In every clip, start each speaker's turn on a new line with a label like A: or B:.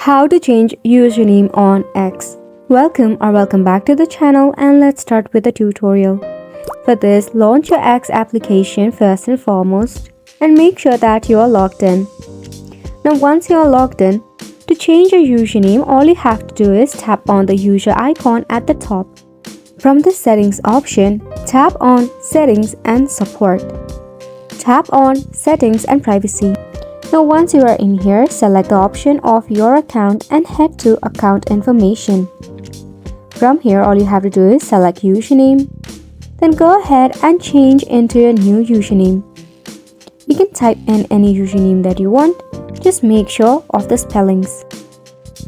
A: How to change username on X. Welcome back to the channel, and let's start with the tutorial. For this, launch your X application first and foremost and make sure that you are logged in. Now once you are logged in, to change your username, all you have to do is tap on the user icon at the top. From the settings option, tap on settings and support. Tap on settings and privacy. Now once you are in here, select the option of your account and head to account information. From here, all you have to do is select username. Then go ahead and change into your new username. You can type in any username that you want. Just make sure of the spellings.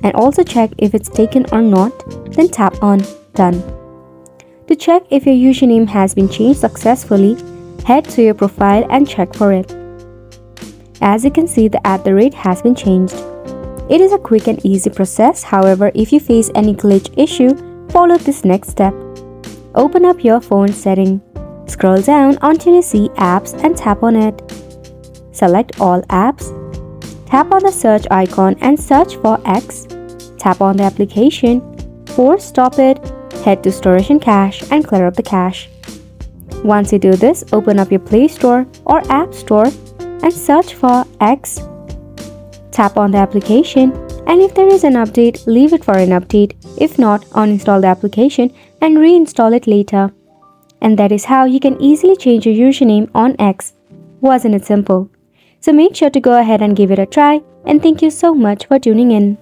A: And also check if it's taken or not, then tap on done. To check if your username has been changed successfully, head to your profile and check for it. As you can see, the @ has been changed. It is a quick and easy process. However, if you face any glitch issue, follow this next step. Open up your phone setting. Scroll down until you see apps and tap on it. Select all apps. Tap on the search icon and search for X. Tap on the application. Force stop it. Head to storage and cache and clear up the cache. Once you do this, open up your Play Store or App Store and search for X. Tap on the application, and if there is an update, leave it for an update. If not, uninstall the application and reinstall it later. And that is how you can easily change your username on X. Wasn't it simple? So make sure to go ahead and give it a try, and thank you so much for tuning in.